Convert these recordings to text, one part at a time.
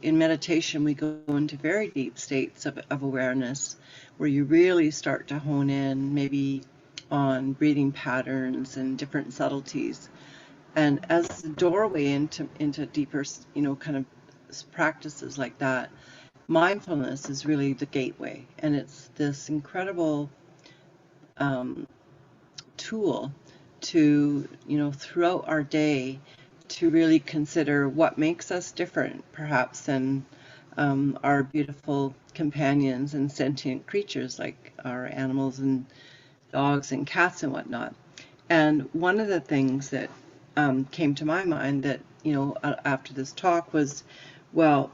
in meditation, we go into very deep states of awareness where you really start to hone in maybe on breathing patterns and different subtleties. And as the doorway into deeper, kind of practices like that, mindfulness is really the gateway. And it's this incredible tool to, throughout our day, to really consider what makes us different, perhaps, than our beautiful companions and sentient creatures like our animals and dogs and cats and whatnot. And one of the things that came to my mind that, after this talk was, well,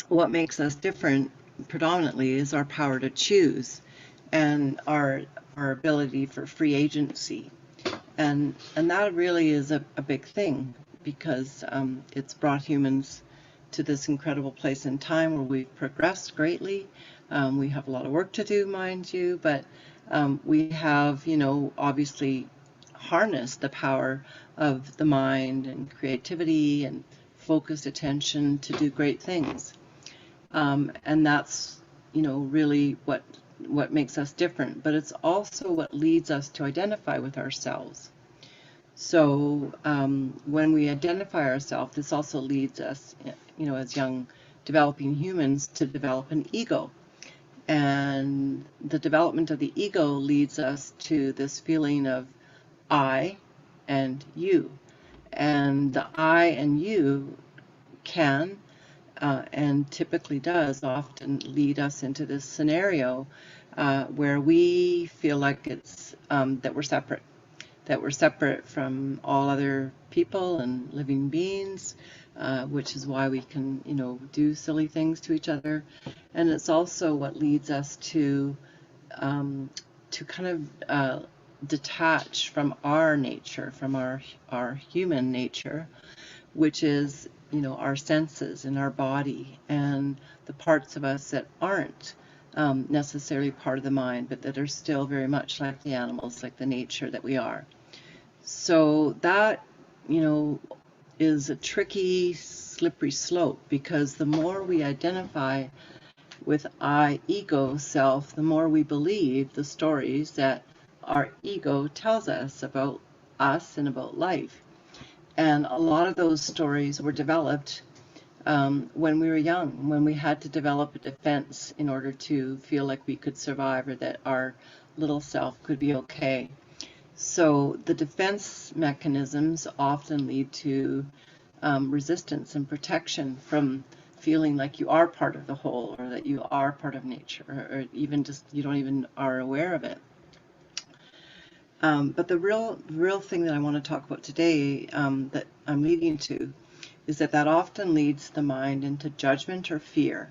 what makes us different predominantly is our power to choose and our ability for free agency. And that really is a big thing, because it's brought humans to this incredible place in time where we've progressed greatly. We have a lot of work to do, mind you, but we have, obviously harnessed the power of the mind and creativity and focused attention to do great things. And that's, really what makes us different, but it's also what leads us to identify with ourselves. So when we identify ourselves, this also leads us, as young developing humans, to develop an ego. And the development of the ego leads us to this feeling of I and you. And the I and you can and typically does often lead us into this scenario where we feel like it's that we're separate from all other people and living beings, which is why we can, do silly things to each other. And it's also what leads us to kind of detach from our nature, from our human nature, which is, our senses and our body and the parts of us that aren't necessarily part of the mind, but that are still very much like the animals, like the nature that we are. So that, is a tricky, slippery slope, because the more we identify with I, ego, self, the more we believe the stories that our ego tells us about us and about life. And a lot of those stories were developed when we were young, when we had to develop a defense in order to feel like we could survive, or that our little self could be okay. So the defense mechanisms often lead to resistance and protection from feeling like you are part of the whole, or that you are part of nature, or even just you don't even are aware of it. But the real thing that I want to talk about today, that I'm leading to, is that often leads the mind into judgment or fear,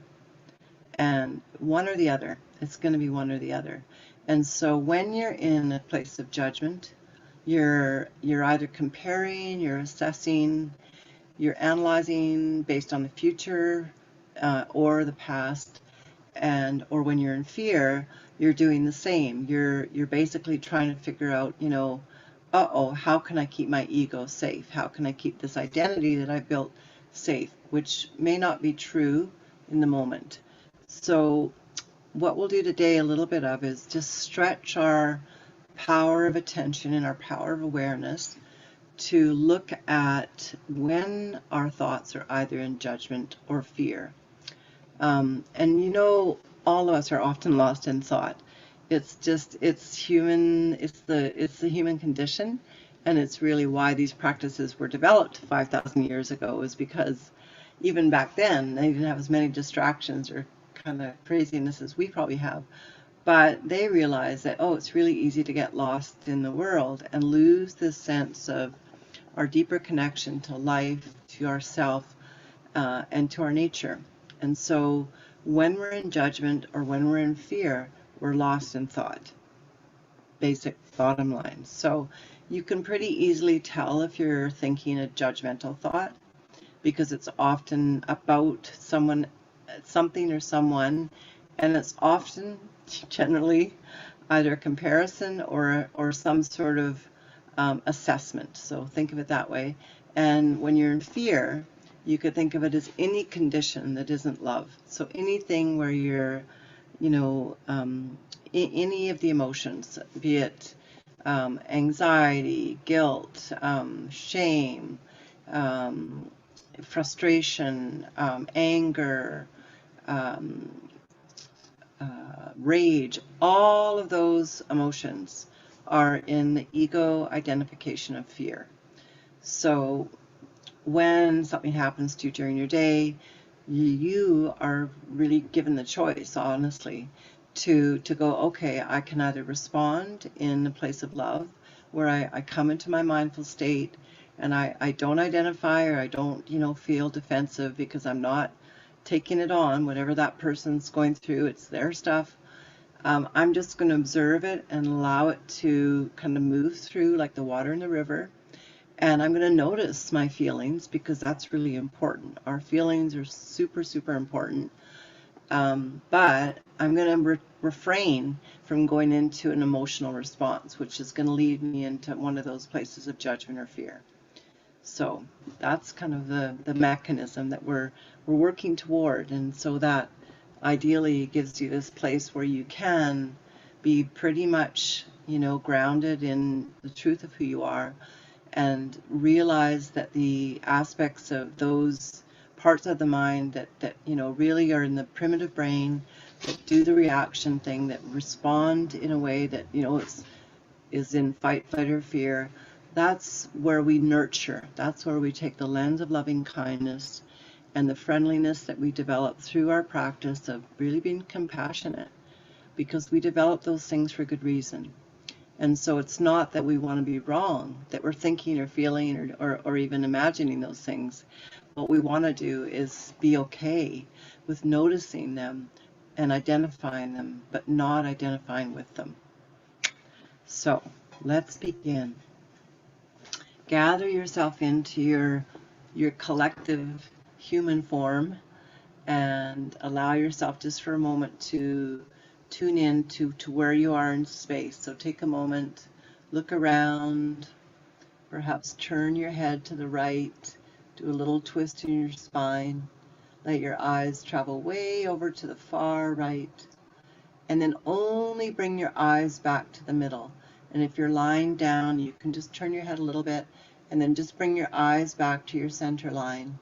and one or the other. It's going to be one or the other. And so when you're in a place of judgment, you're either comparing, you're assessing, you're analyzing based on the future or the past, or when you're in fear, you're doing the same. You're basically trying to figure out, how can I keep my ego safe? How can I keep this identity that I've built safe, which may not be true in the moment. So what we'll do today a little bit of is just stretch our power of attention and our power of awareness to look at when our thoughts are either in judgment or fear. And all of us are often lost in thought. It's human, it's the human condition, and it's really why these practices were developed 5,000 years ago, is because even back then they didn't have as many distractions or kind of craziness as we probably have. But they realized that, it's really easy to get lost in the world and lose this sense of our deeper connection to life, to ourself, and to our nature. And so when we're in judgment or when we're in fear, we're lost in thought. Basic bottom line. So you can pretty easily tell if you're thinking a judgmental thought, because it's often about something or someone, and it's often, generally, either a comparison or some sort of assessment. So think of it that way. And when you're in fear, You could think of it as any condition that isn't love. So anything where you're, any of the emotions, be it anxiety, guilt, shame, frustration, anger, um, rage, all of those emotions are in the ego identification of fear. So when something happens to you during your day, you are really given the choice, honestly, to go, okay, I can either respond in a place of love, where I come into my mindful state and I don't identify, or I don't, feel defensive because I'm not taking it on, whatever that person's going through, it's their stuff. I'm just going to observe it and allow it to kind of move through like the water in the river. And I'm going to notice my feelings, because that's really important. Our feelings are super, super important. But I'm going to refrain from going into an emotional response, which is going to lead me into one of those places of judgment or fear. So that's kind of the mechanism that we're working toward. And so that ideally gives you this place where you can be pretty much, grounded in the truth of who you are, and realize that the aspects of those parts of the mind that really are in the primitive brain, that do the reaction thing, that respond in a way that is in fight, flight, or fear. That's where we nurture. That's where we take the lens of loving kindness and the friendliness that we develop through our practice of really being compassionate, because we develop those things for good reason. And so it's not that we want to be wrong, that we're thinking or feeling or even imagining those things. What we want to do is be okay with noticing them and identifying them, but not identifying with them. So let's begin. Gather yourself into your collective human form, and allow yourself just for a moment to tune in to where you are in space. So take a moment, look around, perhaps turn your head to the right, do a little twist in your spine, let your eyes travel way over to the far right, and then only bring your eyes back to the middle. And if you're lying down, you can just turn your head a little bit, and then just bring your eyes back to your center line.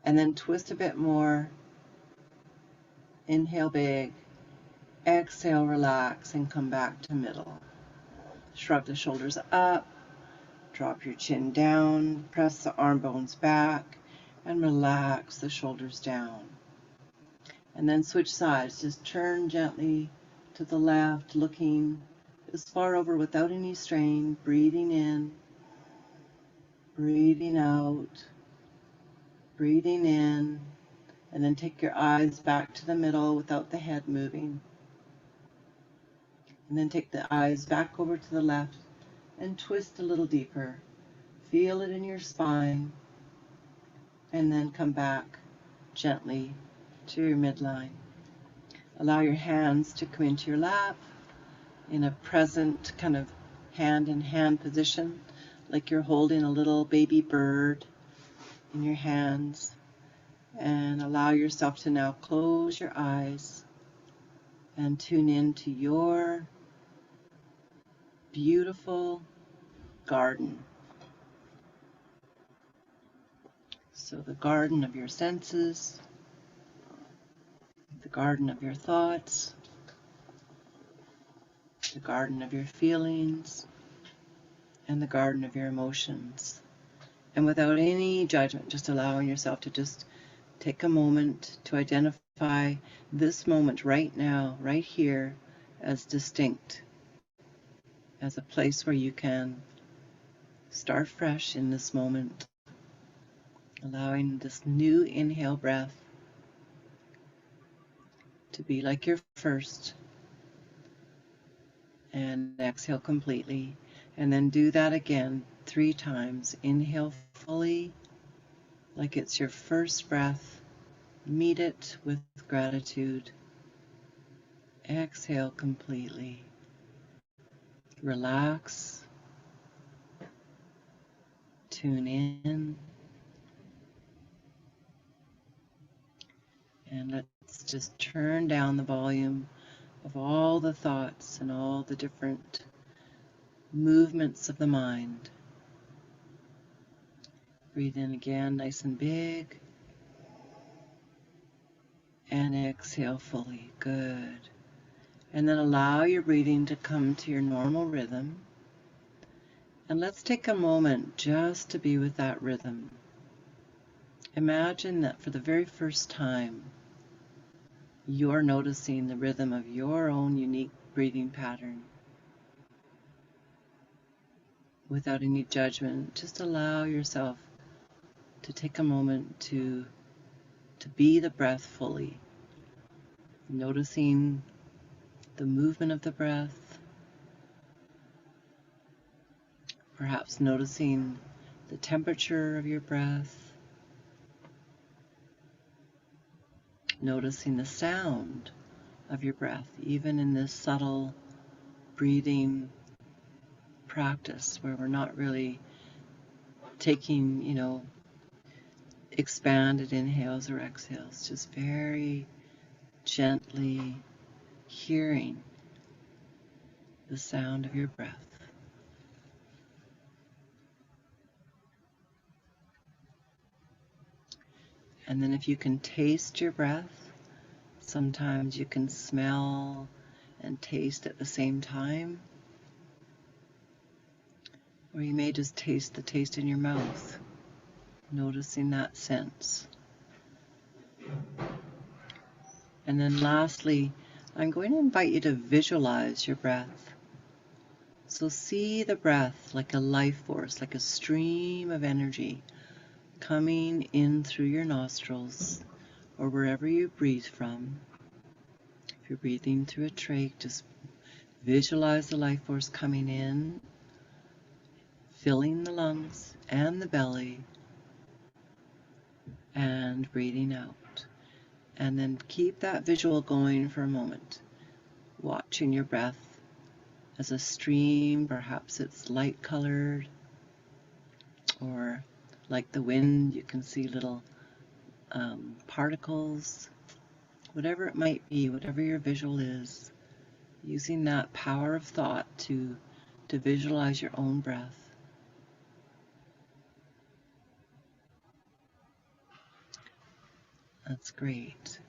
And then twist a bit more. Inhale big. Exhale, relax, and come back to middle. Shrug the shoulders up. Drop your chin down. Press the arm bones back. And relax the shoulders down. And then switch sides. Just turn gently to the left, looking as far over without any strain. Breathing in. Breathing out. Breathing in. And then take your eyes back to the middle without the head moving. And then take the eyes back over to the left and twist a little deeper. Feel it in your spine. And then come back gently to your midline. Allow your hands to come into your lap in a present kind of hand-in-hand position, like you're holding a little baby bird in your hands. And allow yourself to now close your eyes and tune in to your beautiful garden. So the garden of your senses, the garden of your thoughts, the garden of your feelings, and the garden of your emotions. And without any judgment, just allowing yourself to just take a moment to identify this moment right now, right here, as distinct, as a place where you can start fresh in this moment, allowing this new inhale breath to be like your first, and exhale completely, and then do that again 3 times. Inhale fully, like it's your first breath. Meet it with gratitude. Exhale completely. Relax tune in. And let's just turn down the volume of all the thoughts and all the different movements of the mind. Breathe in again, nice and big. And exhale fully. Good. And then allow your breathing to come to your normal rhythm. And let's take a moment just to be with that rhythm. Imagine that for the very first time, you're noticing the rhythm of your own unique breathing pattern. Without any judgment, just allow yourself to take a moment to be the breath fully. Noticing the movement of the breath, perhaps noticing the temperature of your breath, noticing the sound of your breath, even in this subtle breathing practice where we're not really taking, expanded inhales or exhales, just very gently hearing the sound of your breath. And then if you can taste your breath, sometimes you can smell and taste at the same time, or you may just taste the taste in your mouth, noticing that sense. And then lastly, I'm going to invite you to visualize your breath. So see the breath like a life force, like a stream of energy coming in through your nostrils or wherever you breathe from. If you're breathing through a trach, just visualize the life force coming in, filling the lungs and the belly, and breathing out. And then keep that visual going for a moment, watching your breath as a stream. Perhaps it's light colored, or like the wind, you can see little particles. Whatever it might be, whatever your visual is, using that power of thought to visualize your own breath. That's great.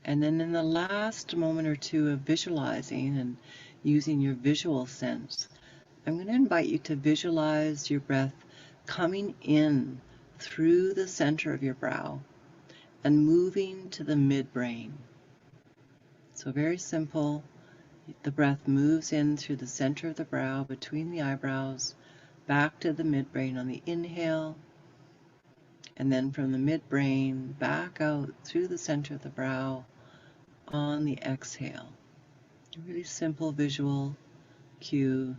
And then in the last moment or two of visualizing and using your visual sense, I'm going to invite you to visualize your breath coming in through the center of your brow and moving to the midbrain. So very simple. The breath moves in through the center of the brow, between the eyebrows, back to the midbrain on the inhale, and then from the midbrain back out through the center of the brow on the exhale. A really simple visual cue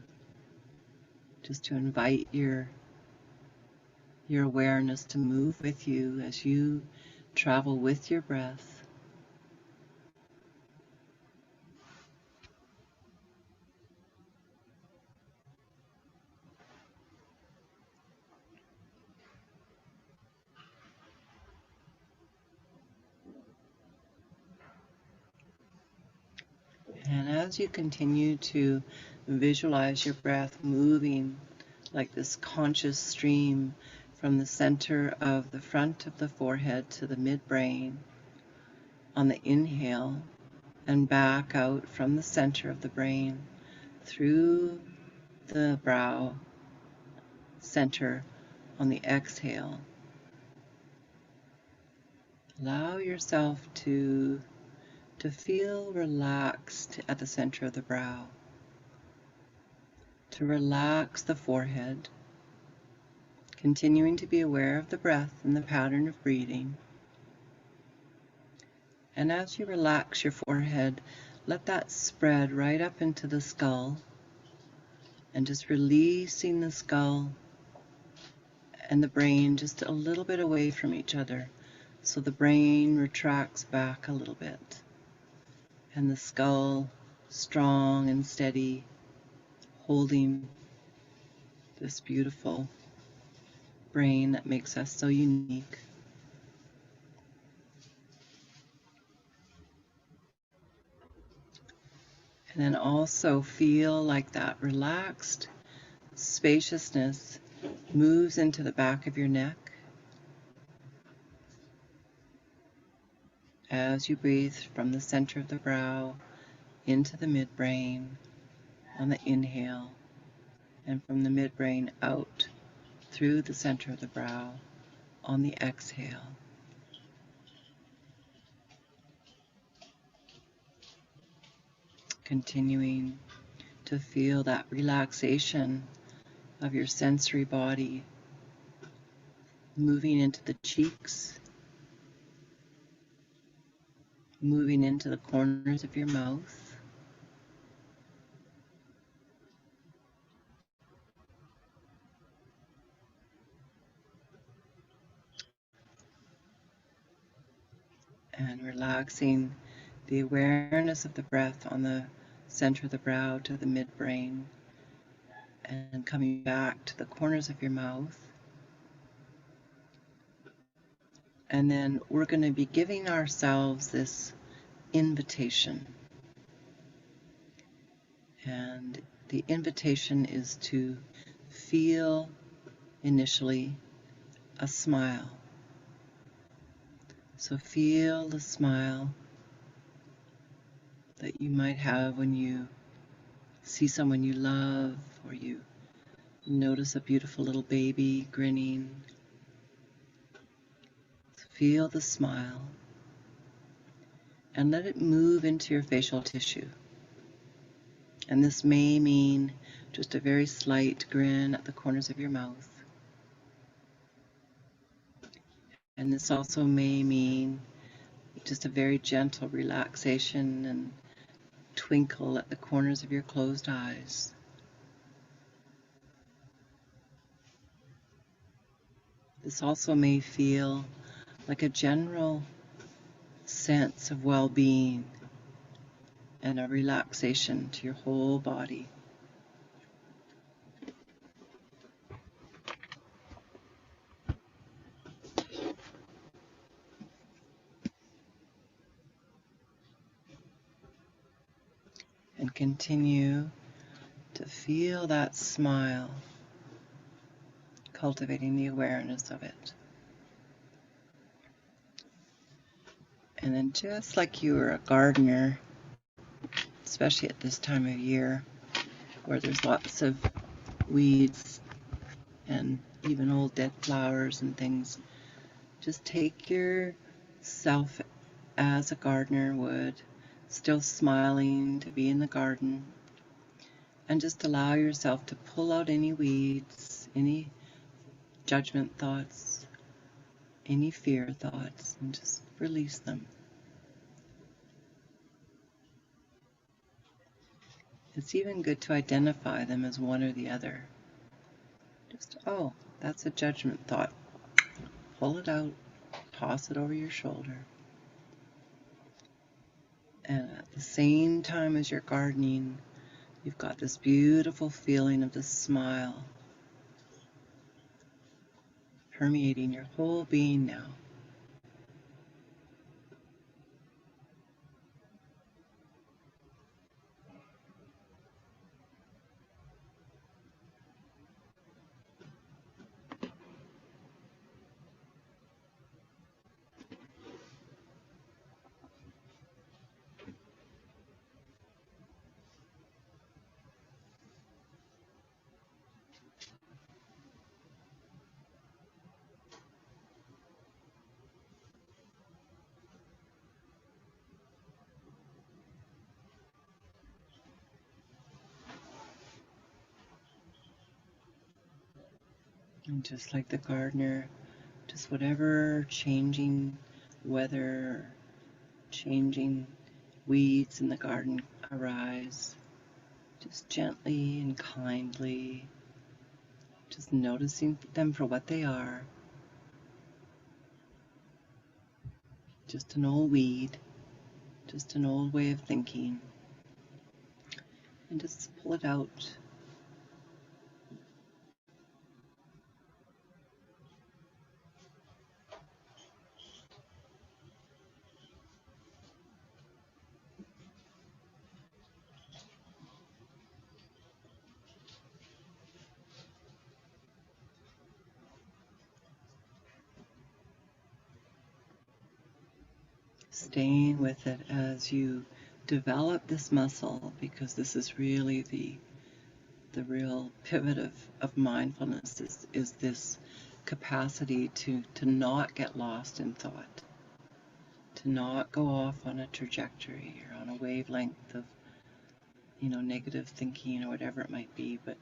just to invite your awareness to move with you as you travel with your breath. And as you continue to visualize your breath moving like this conscious stream from the center of the front of the forehead to the midbrain on the inhale, and back out from the center of the brain through the brow center on the exhale, allow yourself to feel relaxed at the center of the brow, to relax the forehead, continuing to be aware of the breath and the pattern of breathing. And as you relax your forehead, let that spread right up into the skull, and just releasing the skull and the brain just a little bit away from each other, so the brain retracts back a little bit, and the skull strong and steady, holding this beautiful brain that makes us so unique. And then also feel like that relaxed spaciousness moves into the back of your neck as you breathe from the center of the brow into the midbrain on the inhale, and from the midbrain out through the center of the brow on the exhale. Continuing to feel that relaxation of your sensory body moving into the cheeks, moving into the corners of your mouth, and relaxing the awareness of the breath on the center of the brow to the midbrain, and coming back to the corners of your mouth. And then we're going to be giving ourselves this invitation. And the invitation is to feel initially a smile. So feel the smile that you might have when you see someone you love, or you notice a beautiful little baby grinning. So feel the smile and let it move into your facial tissue. And this may mean just a very slight grin at the corners of your mouth. And this also may mean just a very gentle relaxation and twinkle at the corners of your closed eyes. This also may feel like a general sense of well-being and a relaxation to your whole body. And continue to feel that smile, cultivating the awareness of it. And then just like you were a gardener, especially at this time of year where there's lots of weeds and even old dead flowers and things, just take yourself as a gardener would, still smiling to be in the garden, and just allow yourself to pull out any weeds, any judgment thoughts, any fear thoughts, and just release them. It's even good to identify them as one or the other. Just, oh, that's a judgment thought. Pull it out, toss it over your shoulder. And at the same time as you're gardening, you've got this beautiful feeling of this smile permeating your whole being now. And just like the gardener, just whatever changing weather, changing weeds in the garden arise, just gently and kindly, just noticing them for what they are. Just an old weed, just an old way of thinking. And just pull it out. staying with it as you develop this muscle, because this is really the real pivot of mindfulness is this capacity to not get lost in thought, to not go off on a trajectory or on a wavelength of negative thinking or whatever it might be, but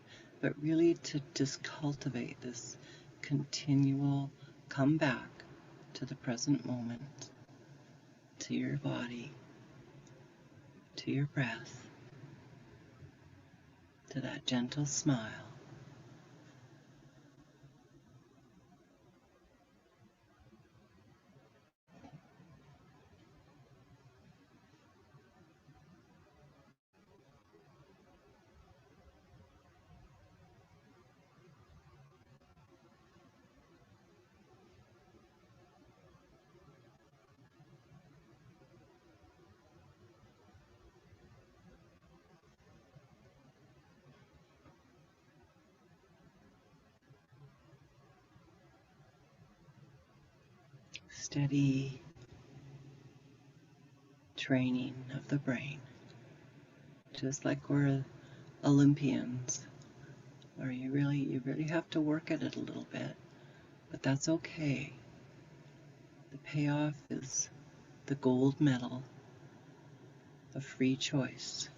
really to just cultivate this continual come back to the present moment, to your body, to your breath, to that gentle smile. Steady training of the brain, just like we're Olympians, where you really have to work at it a little bit, but that's okay. The payoff is the gold medal of free choice.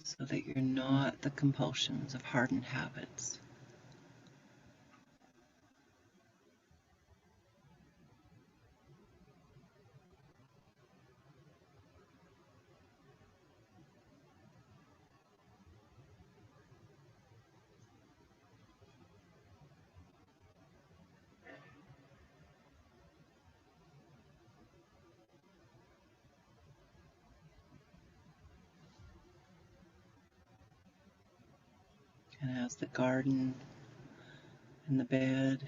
So that you're not the compulsions of hardened habits. And as the garden and the bed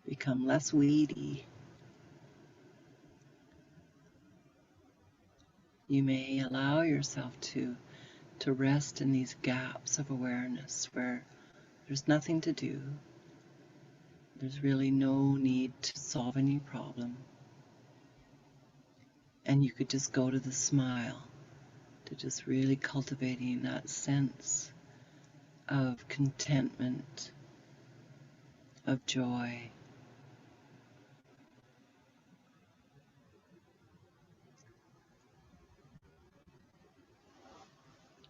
become less weedy, you may allow yourself to rest in these gaps of awareness where there's nothing to do. There's really no need to solve any problem. And you could just go to the smile, to just really cultivating that sense of contentment, of joy,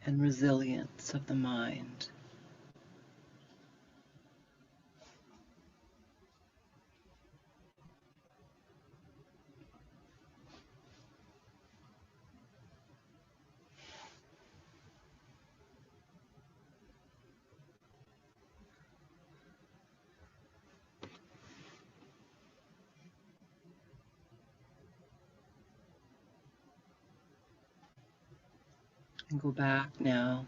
and resilience of the mind. And go back now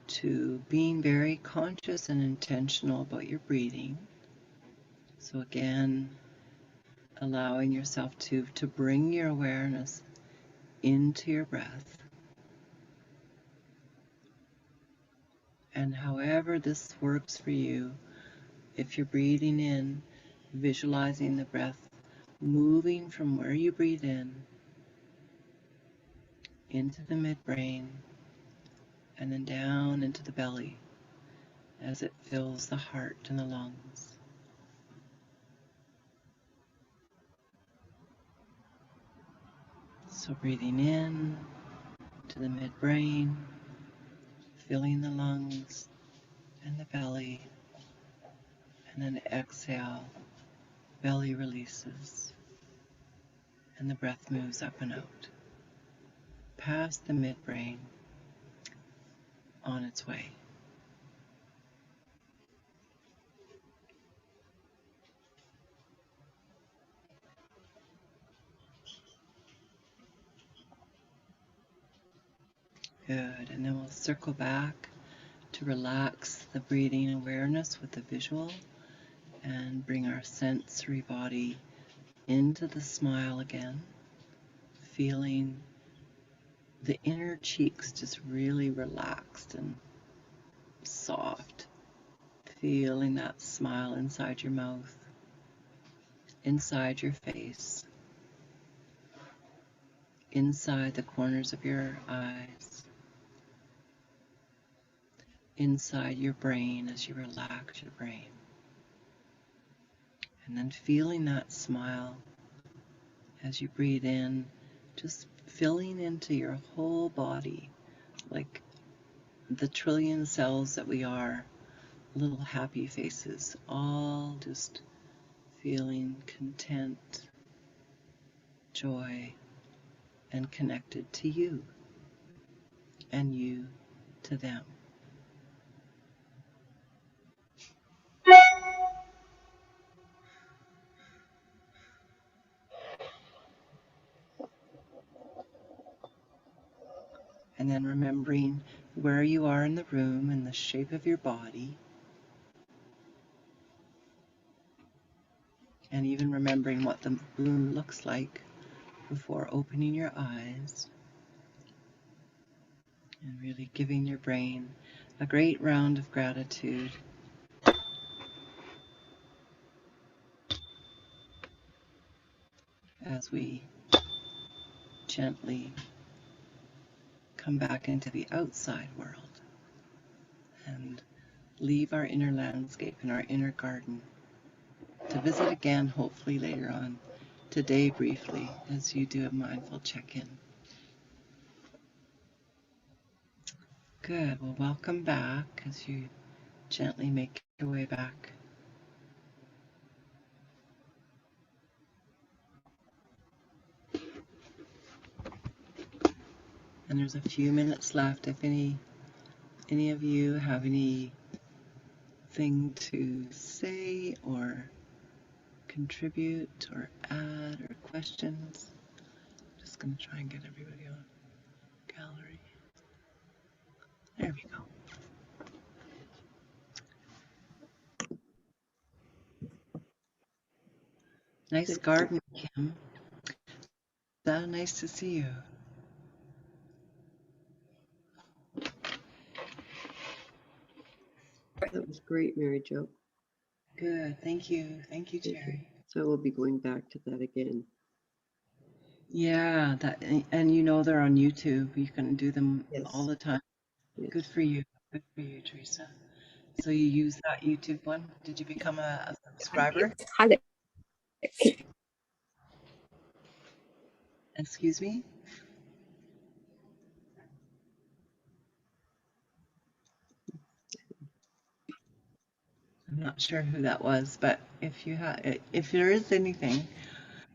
to being very conscious and intentional about your breathing. So again, allowing yourself to bring your awareness into your breath. And however this works for you, if you're breathing in, visualizing the breath moving from where you breathe in into the midbrain and then down into the belly as it fills the heart and the lungs. So breathing in to the midbrain, filling the lungs and the belly, and then exhale, belly releases, and the breath moves up and out, past the midbrain, on its way. Good, and then we'll circle back to relax the breathing awareness with the visual and bring our sensory body into the smile again, feeling the inner cheeks just really relaxed and soft, Feeling that smile inside your mouth, inside your face, inside the corners of your eyes, inside your brain as you relax your brain. And then feeling that smile as you breathe in, just filling into your whole body, like the trillion cells that we are, little happy faces, all just feeling content, joy, and connected to you, and you to them. And then remembering where you are in the room and the shape of your body. And even remembering what the room looks like before opening your eyes. And really giving your brain a great round of gratitude. As we gently come back into the outside world and leave our inner landscape and our inner garden to visit again, hopefully later on today briefly as you do a mindful check-in. Good. Well, welcome back as you gently make your way back. And there's a few minutes left if any of you have anything to say or contribute or add or questions. I'm just going to try and get everybody on gallery. There we go. Nice garden, Kim. So nice to see you. That was great, Mary-Jo. Good. Thank you. Thank you, Jerry. So we'll be going back to that again. Yeah, that, and you know they're on YouTube. You can do them all the time. Yes. Good for you. Good for you, Teresa. So you use that YouTube one? Did you become a subscriber? Hi there. Excuse me? I'm not sure who that was, but if there is anything,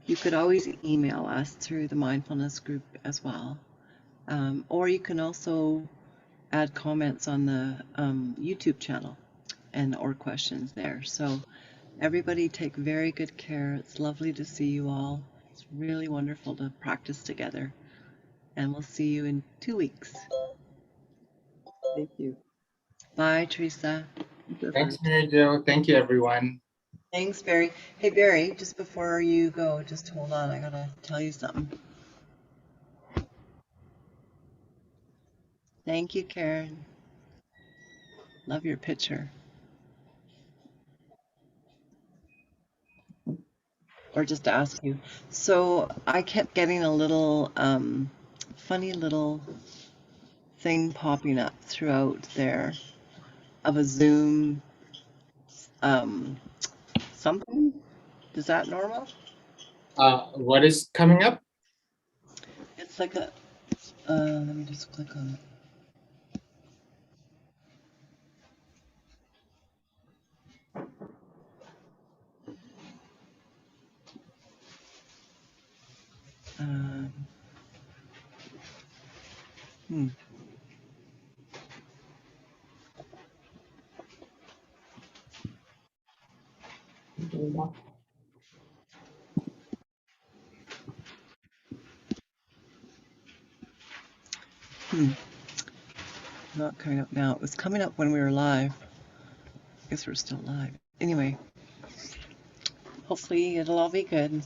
you could always email us through the mindfulness group as well. Or you can also add comments on the YouTube channel or questions there. So everybody take very good care. It's lovely to see you all. It's really wonderful to practice together. And we'll see you in 2 weeks. Thank you. Bye, Teresa. Thanks, Mary-Jo. Thank you, everyone. Thanks, Barry. Hey, Barry, just before you go, just hold on. I gotta tell you something. Thank you, Karen. Love your picture. Or just ask you. So I kept getting a little funny little thing popping up throughout there of a Zoom something. Is that normal? What is coming up? It's like a, let me just click on it. Hmm. Not coming up now. It was coming up when we were live. I guess we're still live. Anyway, hopefully it'll all be good.